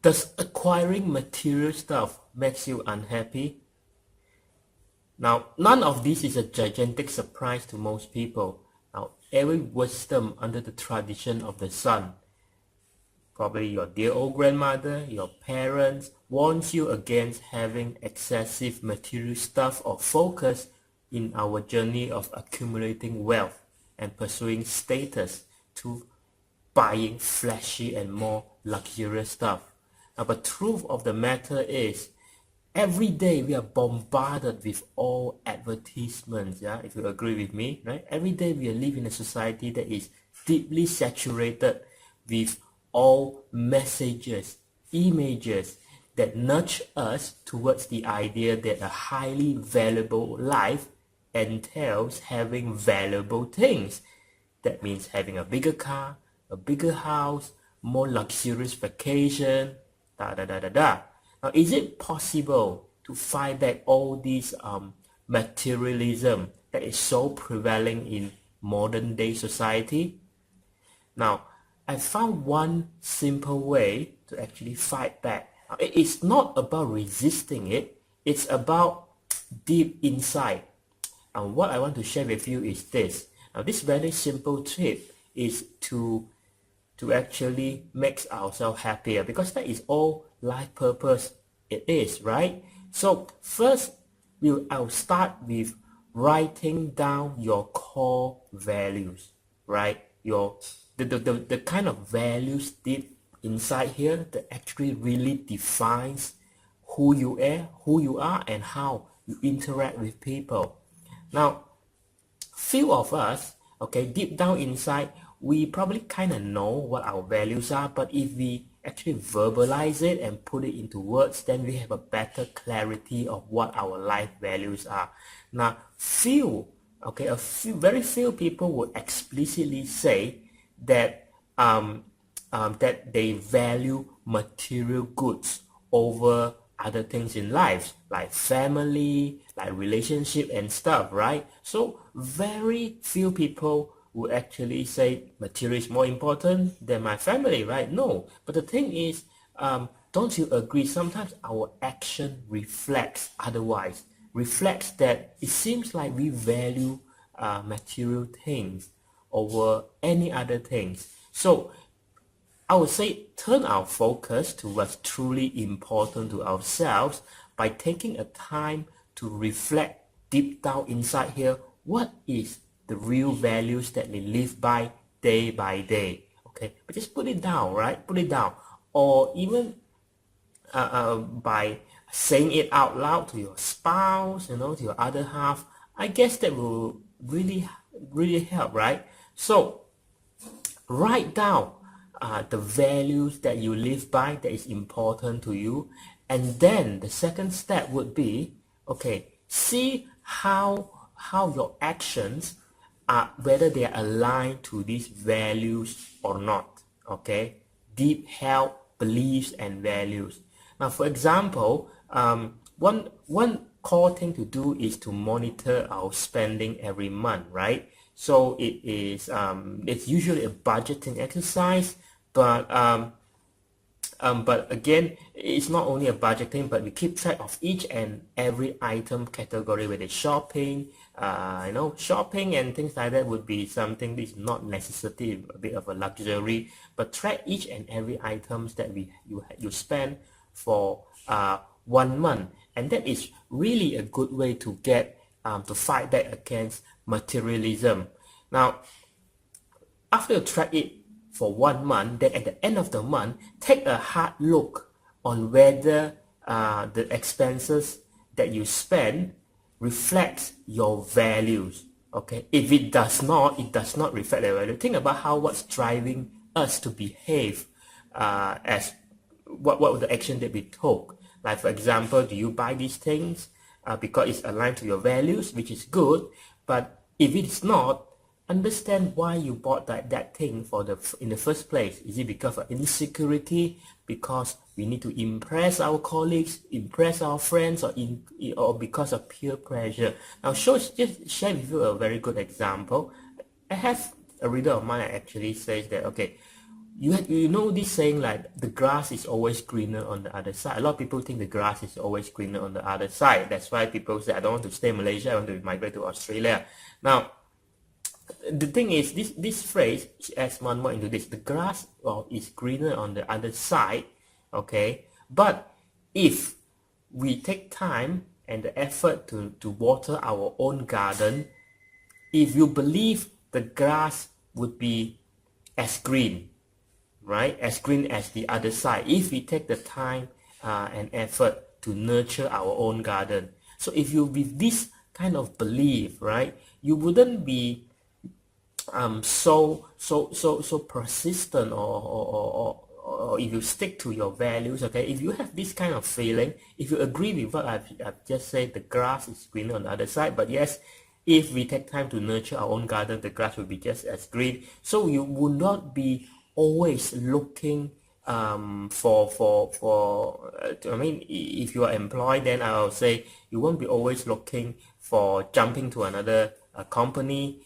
Does acquiring material stuff makes you unhappy? Now, none of this is a gigantic surprise to most people. Now, every wisdom under the tradition of the sun, probably your dear old grandmother, your parents, warns you against having excessive material stuff or focus in our journey of accumulating wealth and pursuing status to buying flashy and more luxurious stuff. Now, the truth of the matter is, every day we are bombarded with all advertisements, yeah, if you agree with me, right? Every day we live in a society that is deeply saturated with all messages, images that nudge us towards the idea that a highly valuable life entails having valuable things. That means having a bigger car, a bigger house, more luxurious vacation, da. Now, is it possible to fight back all this materialism that is so prevalent in modern day society? Now, I found one simple way to actually fight back. Now, it's not about resisting it, it's about deep inside. And what I want to share with you is this. Now, this very simple tip is to actually make ourselves happier, because that is all life purpose it is, right? So first, I'll start with writing down your core values, right? The kind of values deep inside here that actually really defines who you are and how you interact with people. Now, few of us, okay, deep down inside, we probably kind of know what our values are, but if we actually verbalize it and put it into words, then we have a better clarity of what our life values are. Now, very few people would explicitly say that that they value material goods over other things in life, like family, like relationship and stuff, right? So very few people would actually say material is more important than my family, right? No, but the thing is, don't you agree, sometimes our action reflects otherwise, reflects that it seems like we value material things over any other things. So I would say turn our focus to what's truly important to ourselves by taking a time to reflect deep down inside here, what is the real values that we live by day. Okay, but just put it down, right? Put it down, or even by saying it out loud to your spouse, to your other half. I guess that will really help, right? So write down the values that you live by that is important to you, and then the second step would be, okay, see how your actions are, whether they are aligned to these values or not. Okay, deep held beliefs and values. Now, for example, one core thing to do is to monitor our spending every month, right? So it's usually a budgeting exercise, but again, it's not only a budgeting, but we keep track of each and every item category, whether it's shopping, shopping and things like that would be something that is not necessarily a bit of a luxury, but track each and every items that you spend for 1 month, and that is really a good way to get to fight back against materialism. Now, after you track it for 1 month, then at the end of the month, take a hard look on whether the expenses that you spend reflects your values. Okay, if it does not reflect the value. Think about what's driving us to behave as what were the action that we took. Like, for example, do you buy these things because it's aligned to your values, which is good, but if it's not, understand why you bought that thing in the first place. Is it because of insecurity, because we need to impress our colleagues, impress our friends, or because of peer pressure? Now, just share with you a very good example. I have a reader of mine that actually says that, okay, you know this saying like the grass is always greener on the other side. A lot of people think the grass is always greener on the other side. That's why people say, I don't want to stay in Malaysia, I want to migrate to Australia. Now, the thing is, this phrase adds one more into this. The grass, well, is greener on the other side, okay? But if we take time and the effort to water our own garden, if you believe the grass would be as green, right, as green as the other side, if we take the time and effort to nurture our own garden. So if you with this kind of belief, right, you wouldn't be so persistent, or if you stick to your values, okay, if you have this kind of feeling, if you agree with what I've just said, the grass is greener on the other side, but yes, if we take time to nurture our own garden, the grass will be just as green. So you will not be always looking I mean, if you are employed, then I'll say you won't be always looking for jumping to another company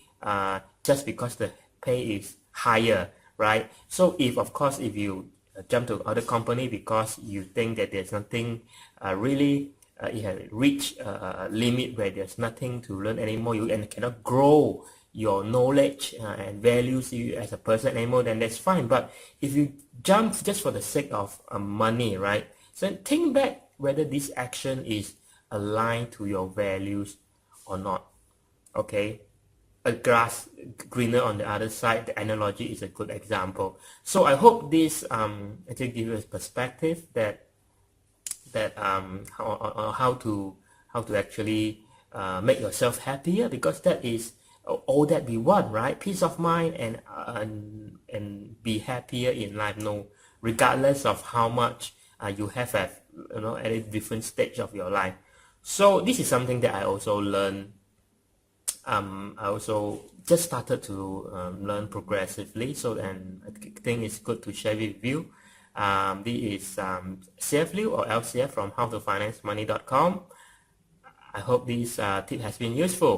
just because the pay is higher, right? So if you jump to other company because you think that there's nothing really, you have reached a limit where there's nothing to learn anymore, and cannot grow your knowledge and values you as a person anymore, then that's fine. But if you jump just for the sake of money, right? So think back whether this action is aligned to your values or not. Okay, a grass greener on the other side, the analogy is a good example. So I hope this actually gives you a perspective that how to actually make yourself happier, because that is all that we want, right? Peace of mind and be happier in life, no, regardless of how much you have at a different stage of your life. So this is something that I also learned. I also just started to learn progressively, so and I think it's good to share with you. This is Lieu or LCF from howtofinancemoney.com. I hope this tip has been useful.